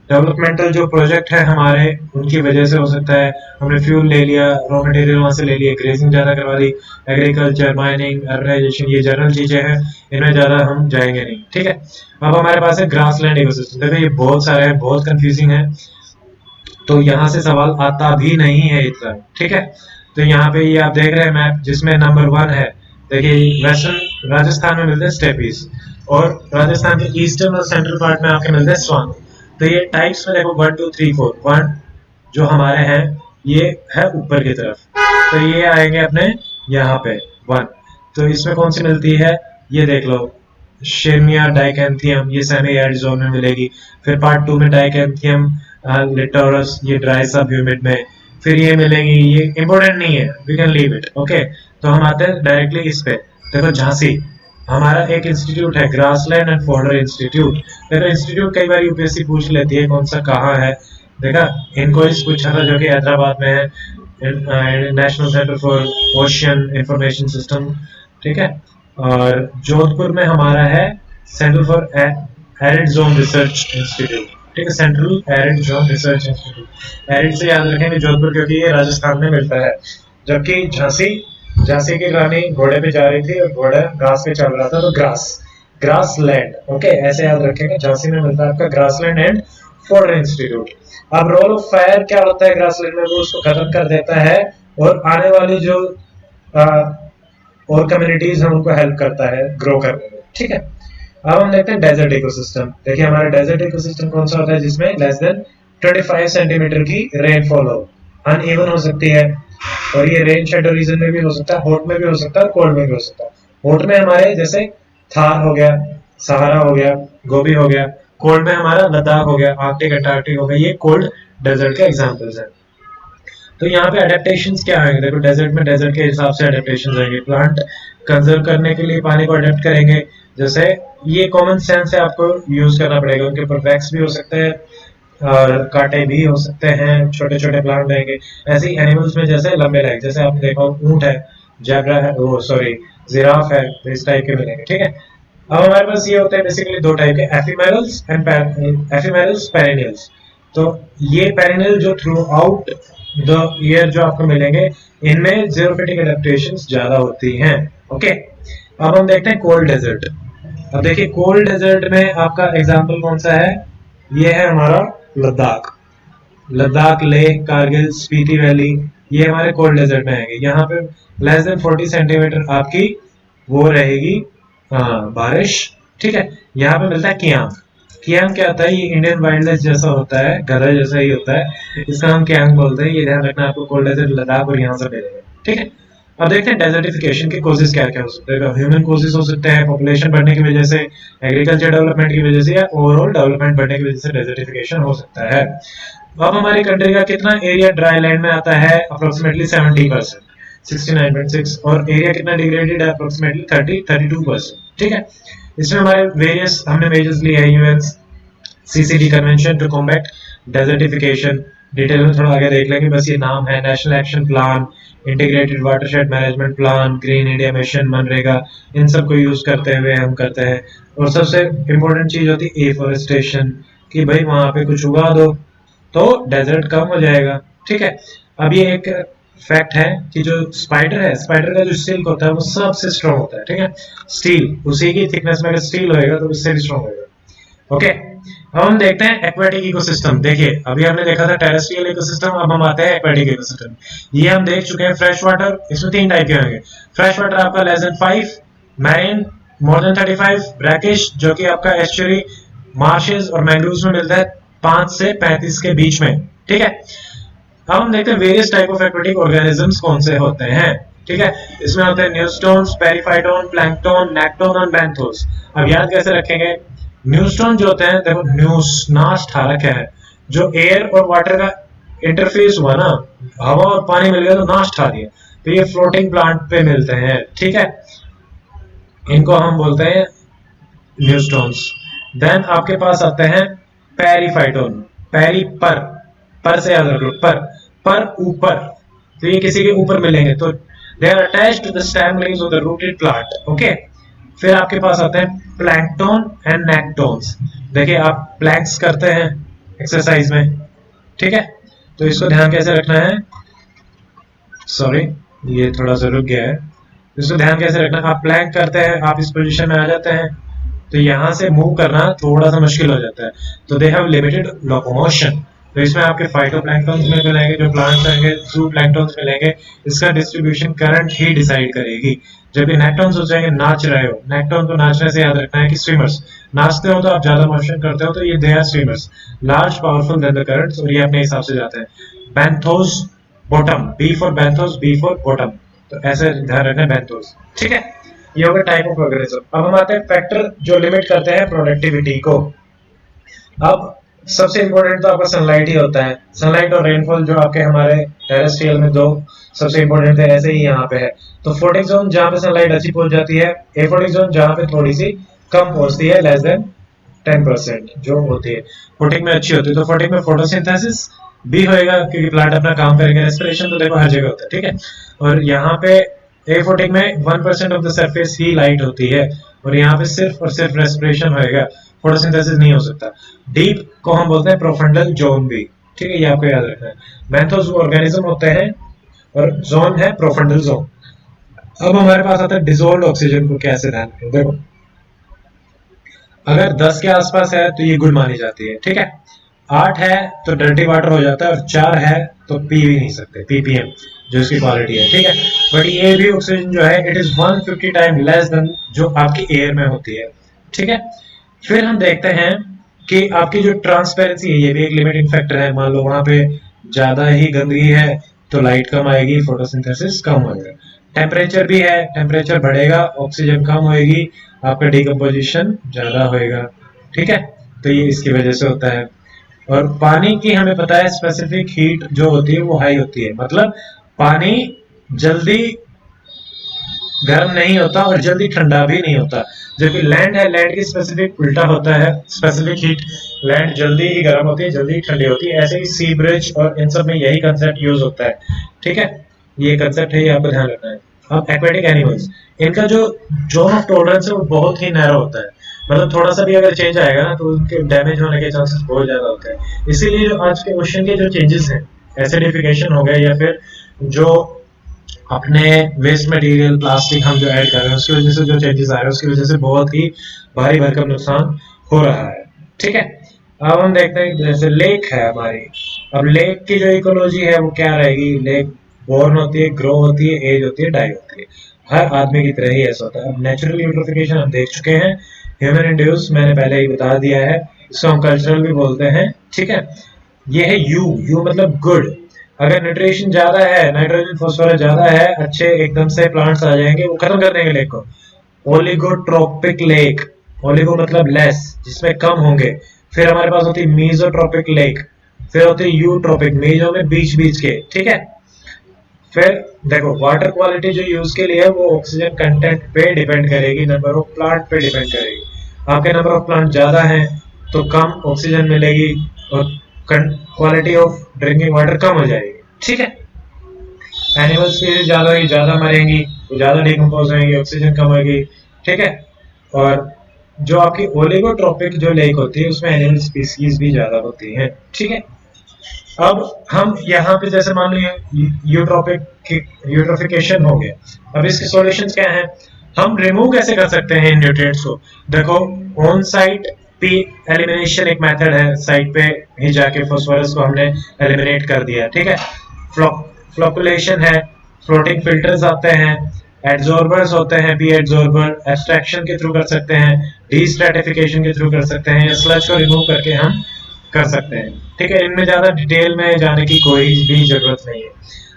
डेवलपमेंटल जो प्रोजेक्ट है हमारे, उनकी वजह से हो सकता है। हमने फ्यूल ले लिया, रॉ मटेरियल वहां से ले लिए, ग्रेजिंग ज्यादा करवा दी, एग्रीकल्चर, माइनिंग, अर्बनाइजेशन, ये जनरल चीजें हैं, इनमें ज्यादा हम जाएंगे नहीं। ठीक है, अब हमारे पास है ग्रासलैंड इकोसिस्टम। देखो ये बहुत सारे हैं, बहुत कंफ्यूजिंग है। तो यहाँ से सवाल आता भी नहीं है इतना, ठीक है। तो यहाँ पे ये आप देख रहे हैं मैप जिसमें नंबर 1 है, देखिए वेस्टर्न राजस्थान में मिलते हैं स्टेपीज, और राजस्थान के ईस्टर्न और सेंट्रल पार्ट में आपके मिलते हैं स्वान। तो ये टाइप्स में देखो 1 2 3 4, 1 जो हमारे हैं ये है ऊपर की तरफ, तो ये आएंगे अपने यहाँ पे 1। तो इसमें कौन सी मिलती है, ये देख लो, शेरमिया डाइकैंथियम, ये सेमी एरिड जोन में मिलेगी। फिर पार्ट 2 में डाइकैंथियम लिटोरस, ये ड्राई सब ह्यूमिड में। फिर ये मिलेंगी, ये इंपॉर्टेंट नहीं है, we can leave it, okay. तो हम आते हैं डायरेक्टली इस पे, देखो झांसी हमारा एक इंस्टीट्यूट है, ग्रासलैंड एंड फोल्डर इंस्टीट्यूट। देखो इंस्टीट्यूट कई बार यूपीएससी पूछ लेती है कौन सा कहाँ है, देखा इनको इस पूछा था जो कि हैदराबाद में है, national centre for ocean information system, ठीक है। और जोधपुर में हमारा है centre for arid zone research institute, ठीक है, central arid zone research institute. Arid से याद रखेंगे जोधपुर, क्योंकि ये राजस्थान में मिलता है। जबकि झांसी, झांसी की रानी घोड़े पे जा रही थी और घोड़ा घास पे चल रहा था, तो ग्रास, ग्रास लैंड, ओके, ऐसे याद रखेंगे। झांसी में मिलता है आपका ग्रासलैंड एंड फोल्डर इंस्टीट्यूट। अब रोल ऑफ फायर क्या होता है ग्रासलैंड में, वो उसको खत्म कर देता है और आने वाली जो और कम्युनिटीज हैं उनको हेल्प करता है ग्रो करने में, ठीक है। अब हम देखते हैं डेजर्ट इकोसिस्टम। देखिए हमारा डेजर्ट इकोसिस्टम कौन सा होता है, जिसमें लेस देन 25 सेंटीमीटर की रेनफॉल हो, अनइवन हो सकती है, और ये रेन शेडो रीजन में भी हो सकता है, हॉट में भी हो सकता है और कोल्ड में भी हो सकता है। हॉट में हमारे जैसे थार हो गया, सहारा हो गया, गोबी हो गया। कोल्ड में हमारा लद्दाख हो गया, आर्कटिक अंटार्कटिक हो गया, ये कोल्ड डेजर्ट के एग्जांपल्स हैं। तो यहाँ पे अडेप्टेशंस क्या आएंगे, देखो डेजर्ट में डेजर्ट के हिसाब से अडेप्टेशंस आएंगे। प्लांट कंजर्व करने के लिए पानी को अडेप्ट करेंगे, जैसे ये कॉमन सेंस है, आपको यूज करना पड़ेगा। उनके ऊपर वैक्स भी हो सकते हैं और कांटे भी हो सकते हैं, छोटे छोटे प्लांट रहेंगे। ऐसे ही एनिमल्स में जैसे लंबे लेग, जैसे आपने देखा ऊंट है, जैबरा है, वो सॉरी जिराफ है, तो इस टाइप के मिलेंगे, ठीक है। अब हमारे पास ये होते हैं बेसिकली दो टाइप के, एफिमेरल्स एंड एफिमेरल्स पेरेनियल्स। तो ये पेरेनियल जो थ्रू आउट द ईयर जो आपको मिलेंगे, इनमें जेरोफिटिक एडेप्टेशंस ज्यादा होती हैं, ओके। अब हम देखते हैं कोल्ड डेजर्ट। अब देखिए कोल्ड डेजर्ट में आपका एग्जांपल कौन सा है, ये है हमारा लद्दाख, लद्दाख, लेह, कारगिल, स्पीति वैली, ये हमारे कोल्ड डेजर्ट में आएंगे। यहाँ पे लेस देन 40 सेंटीमीटर आपकी वो रहेगी बारिश, ठीक है। यहाँ पे मिलता है कियांग। कियांग क्या होता है, ये इंडियन वाइल्ड लाइफ जैसा होता है, गधा जैसा ही होता है, इसका हम कियांग बोलते हैं। ये ध्यान रखना आपको, कोल्ड डेजर्ट लद्दाख और यहाँ से मिलेगा, ठीक है। अब देखते हैं डेजर्टिफिकेशन के कॉजेज क्या क्या हो सकते हैं। ह्यूमन कॉजेज हो सकते हैं, पॉपुलेशन बढ़ने की वजह से, एग्रीकल्चर डेवलपमेंट की वजह से, या ओवरऑल डेवलपमेंट बढ़ने की वजह से डेजर्टिफिकेशन हो सकता है। अब हमारी कंट्री का कितना एरिया ड्राई लैंड में आता है, अप्रोक्सीमेटली 70%, 69.6, और एरिया कितना डिग्रेडेड है, अप्रोक्सीमेटली 32%, ठीक है। इसमें हमारे वेरियस हमने मेजर्स लिए हैं, UN CCD convention to combat desertification, detail में थोड़ा आगे देख लेंगे, बस ये नाम है। National action plan, integrated watershed management plan, green India mission, MNREGA, इन सब को यूज करते हुए हम करते हैं। और सबसे इंपॉर्टेंट चीज होती है एफॉरेस्टेशन, कि भाई वहां पे कुछ उगा दो तो डेजर्ट कम हो जाएगा, ठीक है। अब ये एक फैक्ट है कि जो स्पाइडर है, स्पाइडर का जो सिल्क होता है वो सबसे स्ट्रॉन्ग होता है, ठीक है। स्टील उसी की थिकनेस में अगर स्टील होएगा तो उससे भी स्ट्रॉन्ग होएगा, ओके। अब हम देखते हैं एक्वेटिक इकोसिस्टम। देखिए अभी हमने देखा था टेरेस्ट्रियल इकोसिस्टम, अब हम आते हैं एक्वेटिक इकोसिस्टम। ये हम देख चुके हैं फ्रेश वाटर, इसमें 3 टाइप के होंगे। फ्रेश वाटर आपका less than 5, marine more than 35, brackish जो कि आपका एस्चुरी, मार्शेस और मैंग्रोव्स में मिलता है 5 से 35 के बीच में, ठीक है। अब हम देखते हैं various type of aquatic organisms कौन से होते हैं, ठीक है। इसमें होते हैं न्यूस्टोन्स, पेरिफाइटोन, प्लैंकटोन, नेक्टोन और बैंथोस। अब याद कैसे रखेंगे, न्यूस्टोन जो होते हैं, देखो न्यूस नाश ठारक है, जो एयर और वाटर का इंटरफेस हुआ ना, हवा और पानी मिल गया तो नाश ठा दिया, तो ये फ्लोटिंग प्लांट पे मिलते हैं, ठीक है। इनको हम बोलते हैं न्यूस्टोन्स। देन आपके पास आते हैं पेरिफाइटोन, पेरी पर से याद रख लो, पर ऊपर, तो ये किसी के ऊपर मिलेंगे, तो they are attached to the stem leaves of the rooted plant, okay. फिर आपके पास आते हैं प्लैंकटोन एंड नेक्टोन्स। देखिए आप प्लैंक्स करते हैं एक्सरसाइज में, ठीक है, तो इसको ध्यान कैसे रखना है, सॉरी ये थोड़ा सा रुक गया है, इसको ध्यान कैसे रखना, आप प्लैंक करते हैं, आप इस पोजीशन में आ जाते हैं, तो यहां से मूव करना थोड़ा सा मुश्किल हो जाता है, तो दे हैव लिमिटेड लोकोमोशन, तो इसमें आपके फाइटोप्लैंक्टन्स में मिलेंगे, जो प्लांट्स रहेंगे जूप्लैंक्टन्स मिलेंगे। इसका डिस्ट्रीब्यूशन करंट ही डिसाइड करेगी। जब ये नेक्टॉन्स हो जाएंगे, नाच रहे हो, नेक्टॉन को नाचने से याद रखना है कि स्विमर्स नाचते हो तो आप ज्यादा मोशन करते हो, तो ये they are swimmers, large powerful than the currents, और ये अपने हिसाब से जाते हैं। Benthos bottom, B for benthos, B for bottom, तो ऐसे ध्यान रखना बैंथोस। ठीक है, ये होगा टाइप ऑफ ऑर्गेनिज्म। अब हम आते हैं फैक्टर जो लिमिट करते हैं प्रोडक्टिविटी को। अब सबसे इंपॉर्टेंट तो आपका सनलाइट ही होता है। सनलाइट और रेनफॉल जो आपके हमारे टेरेस्ट्रियल में दो सबसे इंपॉर्टेंट है, ऐसे ही यहाँ पे है। तो फोटिक जोन जहाँ पे सनलाइट अच्छी पहुंच जाती है, एफोटिक जोन जहाँ पे थोड़ी सी कम पहुंचती है, लेस देन 10% जो होती है, फोटिक में अच्छी होती है। तो फोटिक में फोटोसिंथेसिस भी होएगा क्योंकि प्लांट अपना काम करेंगे। रेस्पिरेशन तो देखो हर जगह होता है, ठीक है। और यहाँ पे एफोटिक में 1% of the surface he light होती है, और यहाँ पे सिर्फ और सिर्फ रेस्पिरेशन होएगा, फोटोसिंथेसिस नहीं हो सकता। डीप को हम बोलते हैं प्रोफंडल जोन भी, ठीक है, ये आपको याद रखना है। बैंथोस ऑर्गेनिज्म होते हैं और जोन है प्रोफंडल जोन। अब हमारे पास आता है डिसॉल्व्ड ऑक्सीजन को कैसे ध्यान रखें। देखो, अगर 10 के आसपास है तो ये गुड मानी जाती है, ठीक है। 8 है तो डर्टी वाटर हो जाता है, और 4 है तो पी भी नहीं सकते, पीपीएम जो इसकी क्वालिटी है, ठीक है। बट ये भी ऑक्सीजन जो है it is 150 time less than जो आपकी एयर में होती है, ठीक है। फिर हम देखते हैं कि आपकी जो ट्रांसपेरेंसी है, ये भी एक लिमिटिंग फैक्टर है। मान लो वहां पे ज्यादा ही गंदगी है तो लाइट कम आएगी, फोटोसिंथेसिस कम होगा। टेम्परेचर भी है, टेम्परेचर बढ़ेगा, ऑक्सीजन कम होएगी, आपका डिकम्पोजिशन ज्यादा होएगा, ठीक है। तो ये इसकी वजह से होता है। और पानी की हमें पता है स्पेसिफिक हीट जो होती है वो हाई होती है, मतलब पानी जल्दी गर्म नहीं होता और जल्दी ठंडा भी नहीं होता। जबकि लैंड है, लैंड की स्पेसिफिक उल्टा होता है, स्पेसिफिक हीट लैंड जल्दी ही गर्म होती है, जल्दी ही ठंडी होती है। ऐसे ही सी ब्रिज और इन सब में यही कंसेप्ट यूज होता है, ठीक है। ये कंसेप्ट है, ये आपको ध्यान रखना है। अब एक्वेटिक एनिमल्स, इनका जो जोन ऑफ टॉलरेंस है वो बहुत ही नैरो होता है, मतलब थोड़ा सा भी अगर चेंज आएगा ना तो उनके डैमेज होने के चांसेस बहुत ज्यादा होते हैं। इसीलिए जो आज के ओशन के जो चेंजेस हैं, एसिडिफिकेशन हो गया या फिर जो अपने वेस्ट मटेरियल प्लास्टिक हम जो ऐड कर रहे हैं उसकी वजह से जो चेंजेस आ रहे हैं, उसकी वजह से बहुत ही भारी भरकम नुकसान हो रहा है, ठीक है। अब हम देखते हैं जैसे लेक है हमारी। अब लेक की जो इकोलॉजी है वो क्या रहेगी। लेक बोर्न होती है, ग्रो होती है, एज होती है, डाई होती है, हर आदमी की तरह ही ऐसा होता है। अब नेचुरल यूट्रोफिकेशन हम देख चुके हैं, ह्यूमन इंड्यूस मैंने पहले ही बता दिया है, इसको हम कल्चरल भी बोलते हैं, ठीक है। ये है यू, यू मतलब गुड। अगर न्यूट्रिशन ज्यादा है, नाइट्रोजन फॉस्फोरस ज्यादा है, अच्छे एकदम से प्लांट्स आ जाएंगे, वो खत्म कर देंगे लेक को। ओलिगोट्रोपिक लेक, ओलिगो मतलब लेस, जिसमें कम होंगे। फिर हमारे पास होती है मीजोट्रोपिक लेक, फिर होती है यूट्रोपिक, मीजो में बीच बीच के, ठीक है। फिर देखो वाटर क्वालिटी जो यूज के लिए है वो ऑक्सीजन कंटेंट पे डिपेंड करेगी, नंबर ऑफ प्लांट पे डिपेंड करेगी। आपके नंबर ऑफ प्लांट ज्यादा है तो कम ऑक्सीजन मिलेगी और क्वालिटी ऑफ ड्रिंकिंग वाटर कम हो जाएगी, ठीक है। एनिमल्स की ज्यादा ही ज्यादा मरेंगी, वो ज्यादा डिकम्पोज होंगी, ऑक्सीजन कम होगी, ठीक है। और जो आपकी ओलिगोट्रोपिक जो लेक होती है उसमें एनिमल स्पीसीज भी ज्यादा होती हैं, ठीक है। अब हम यहाँ पे जैसे मान लो यूट्रोफिकेशन हो गया, अब इसके सॉल्यूशंस क्या हैं। हम रिमूव कैसे कर सकते हैं इन न्यूट्रिएंट्स को। देखो, ऑन साइट पी एलिमिनेशन एक मेथड है, साइट पे ही जाके फास्फोरस को हमने एलिमिनेट कर दिया, ठीक है। फ्लोकुलेशन है, फ्लोटिंग फिल्टर्स आते हैं, एड्सॉर्बर्स होते हैं, पी एड्सॉर्बर, एब्स्ट्रैक्शन के थ्रू कर सकते हैं, डीस्ट्रैटिफिकेशन के थ्रू कर सकते हैं, या स्लज को रिमूव करके हम कर सकते हैं, ठीक है। इनमें ज्यादा डिटेल में जाने की कोई भी जरूरत नहीं है।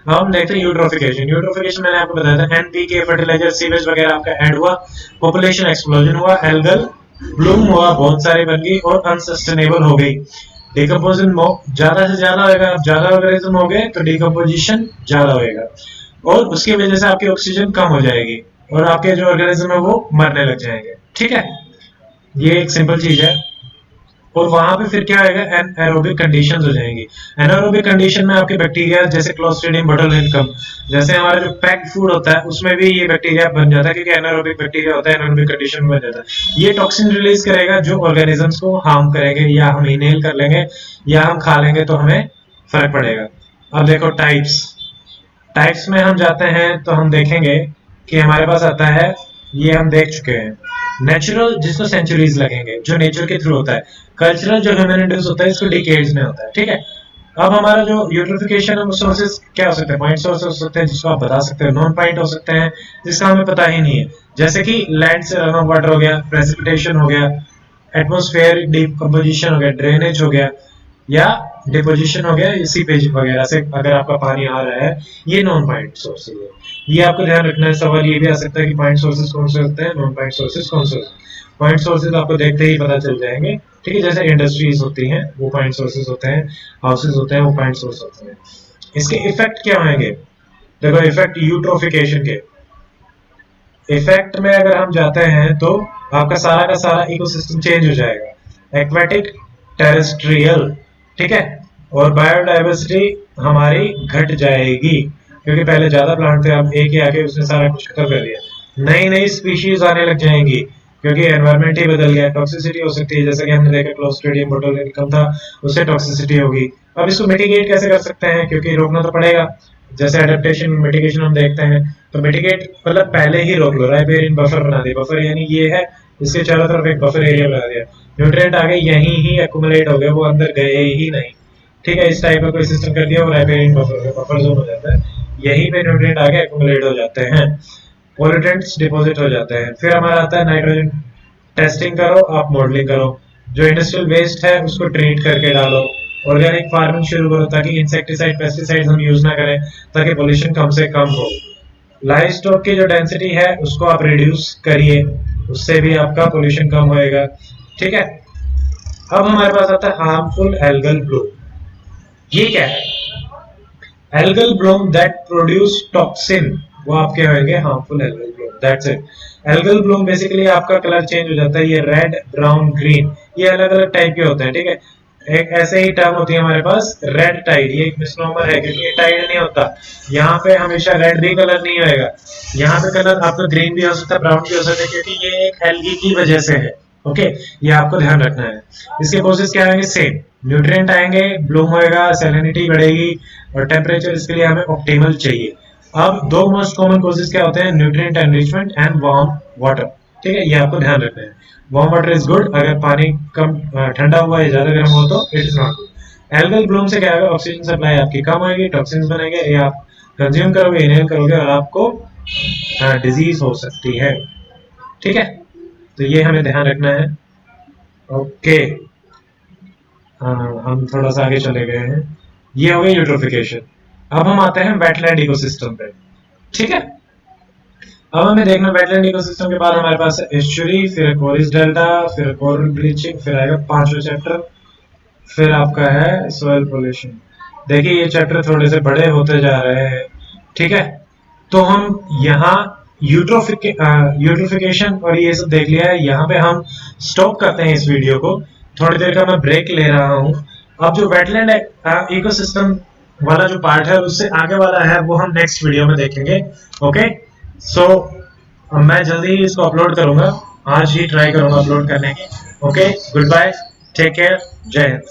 अब हम देखते हैं यूट्रोफिकेशन। यूट्रोफिकेशन मैंने आपको बताया था, एनपीके, फर्टिलाइजर, सीवेज वगैरह आपका ऐड हुआ, पॉपुलेशन एक्सप्लोजन हुआ, एल्गल ब्लूम हुआ, बहुत सारी बन गई और अनसस्टेनेबल हो गई। डिकम्पोजिशन ज्यादा से ज्यादा होगा, ज्यादा ऑर्गेनिज्म हो गए तो डिकम्पोजिशन ज्यादा होगा, और उसकी वजह से आपकी ऑक्सीजन कम हो जाएगी और आपके जो ऑर्गेनिज्म है वो मरने लग जाएंगे, ठीक है। ये एक सिंपल चीज है। और वहां पे फिर क्या आएगा, एनारोबिक कंडीशंस हो जाएंगी। एनारोबिक कंडीशन में आपके बैक्टीरिया जैसे क्लोस्ट्रिडियम बोटुलिनम, जैसे हमारा जो पैक्ड फूड होता है उसमें भी ये बैक्टीरिया बन जाता है, क्योंकि एनारोबिक बैक्टीरिया होता है, एनारोबिक कंडीशन में बन जाता है। ये टॉक्सिन रिलीज करेगा जो ऑर्गेनिजम्स को हार्म करेंगे, या हम इनहेल कर लेंगे या हम खा लेंगे तो हमें फर्क पड़ेगा। अब देखो टाइप्स, टाइप्स में हम जाते हैं तो हम देखेंगे कि हमारे पास आता है, ये हम देख चुके हैं, नेचुरल जिसको सेंचुरीज लगेंगे, जो नेचर के थ्रू होता है। कल्चरल जो ह्यूमन इंड्यूस होता है इसको डिकेड्स में होता है, ठीक है। अब हमारा जो यूट्रोफिकेशन है सोर्सेज क्या हो सकते हैं, पॉइंट सोर्स हो सकते हैं जिसको आप बता सकते हैं, नॉन पॉइंट हो सकते हैं जिसका हमें पता ही नहीं है, जैसे कि लैंड से रन ऑफ वाटर हो गया, प्रेसिपिटेशन हो गया, एटमोस्फेयर डिकम्पोजिशन हो गया, ड्रेनेज हो गया, या डिपोजिशन हो गया, सीपेज वगैरह से अगर आपका पानी आ रहा है, ये नॉन पॉइंट सोर्सेज है। ये आपको ध्यान रखना है। सवाल ये भी आ सकता है कि पॉइंट सोर्सेज कौन से होते हैं, नॉन पॉइंट सोर्सेज कौन से होते हैं। पॉइंट सोर्सेज आपको देखते ही पता चल जाएंगे, ठीक है, जैसे इंडस्ट्रीज होती हैं वो पॉइंट सोर्सेज होते हैं, हाउसेज होते हैं वो पॉइंट सोर्स होते हैं। इसके इफेक्ट क्या होंगे, देखो इफेक्ट यूट्रोफिकेशन के इफेक्ट में अगर हम जाते हैं तो आपका सारा का सारा इकोसिस्टम चेंज हो जाएगा, एक्वेटिक, टेरेस्ट्रियल, ठीक है, और बायोडाइवर्सिटी हमारी घट जाएगी, क्योंकि पहले ज्यादा प्लांट थे, अब एक ही आके उसने सारा कुछ खत्म कर दिया। नई नई स्पीशीज आने लग जाएंगी क्योंकि एनवायरमेंट ही बदल गया। टॉक्सिसिटी हो सकती है, जैसे कि हमने देखा क्लोस्ट्रिडियम बोटुलिनम था, उससे टॉक्सिसिटी होगी। अब इसको मिटिगेट कैसे कर सकते हैं, क्योंकि रोकना तो पड़ेगा, जैसे एडेप्टेशन मिटिगेशन हम देखते हैं, तो मिटिगेट मतलब पहले ही रोक लो, राइपेरियन बफर बना दे, बफर यानी ये है, इसके चारों तरफ एक बफर एरिया बना दिया, न्यूट्रिएंट आगे यहीं ही एक्युमुलेट हो गए, वो अंदर गए ही नहीं, ठीक है, इस टाइप का कोई सिस्टम कर दिया, वो राइपेरियन बफर जोन हो जाता है, यहीं पे न्यूट्रिएंट आगे एक्युमुलेट हो जाते हैं, पोल्यूटेंट्स डिपॉजिट हो जाते हैं। फिर हमारा आता है नाइट्रोजन टेस्टिंग करो, आप मॉडलिंग करो, जो इंडस्ट्रियल वेस्ट है उसको ट्रीट करके डालो, ऑर्गेनिक फार्मिंग शुरू करो ताकि इंसेक्टिसाइड पेस्टिसाइड हम यूज ना करें, ताकि पोल्यूशन कम से कम हो। लाइव स्टॉक की जो डेंसिटी है उसको आप रिड्यूस करिए, उससे भी आपका पोल्यूशन कम होएगा, ठीक है। अब हमारे पास आता है हार्मफुल एल्गल ब्लूम। ये क्या है, algal Bloom that produce toxin, वो आपके होंगे harmful algal Bloom, that's it. Algal Bloom basically आपका कलर चेंज हो जाता है, ये रेड, ब्राउन, ग्रीन, ये अलग अलग टाइप के होते हैं, ठीक है। एक ऐसे ही टर्म होती है हमारे पास रेड टाइड, ये एक मिसनोमर है क्योंकि ये टाइड नहीं होता, यहाँ पे हमेशा रेड भी कलर नहीं होएगा, यहाँ पे कलर आपका ग्रीन भी हो सकता है, ब्राउन भी हो सकता है, क्योंकि ये एक एल्गी की वजह से है, ओके, ये आपको ध्यान रखना है। इसके कोसेस क्या आएंगे, सेम न्यूट्रिएंट आएंगे, ब्लूम होएगा, सैलिनिटी बढ़ेगी, और टेम्परेचर इसके लिए हमें ऑप्टिमल चाहिए। अब दो मोस्ट कॉमन कोसेस क्या होते हैं, nutrient enrichment and warm water, ठीक है, ये आपको ध्यान रखना है। वार्म वाटर इज गुड, अगर पानी कम ठंडा हुआ है, ज्यादा गर्म हो तो it is not good. Algal Bloom से क्या होगा, ऑक्सीजन सप्लाई आपकी कम होगी, टॉक्सिन्स बनेंगे, ये आप कंज्यूम करोगे, इनहेल करोगे, और आपको डिजीज हो सकती है, ठीक है, तो ये हमें ध्यान रखना है, ओके। हम थोड़ा सा आगे चले गए हैं, ये हो गया यूट्रोफिकेशन। अब हम आते हैं वेटलैंड इकोसिस्टम पे, ठीक है। अब हमें देखना वेटलैंड इकोसिस्टम के बाद हमारे पास है एस्चुरी, फिर कोरिस डेल्टा, फिर कोरल ब्लीचिंग, फिर आएगा पांचवा चैप्टर, फिर आपका है सोयल पोल्यूशन। देखिए ये चैप्टर थोड़े से बड़े होते जा रहे हैं, ठीक है, तो हम यहाँ यूट्रोफिकेशन और ये सब देख लिया है, यहाँ पे हम स्टॉप करते हैं इस वीडियो को, थोड़ी देर का मैं ब्रेक ले रहा हूँ। अब जो वेटलैंड इकोसिस्टम वाला जो पार्ट है उससे आगे वाला है वो हम नेक्स्ट वीडियो में देखेंगे, ओके। सो मैं जल्दी ही इसको अपलोड करूंगा, आज ही ट्राई करूंगा अपलोड करने की, okay. Good bye, take care, जय हिंद।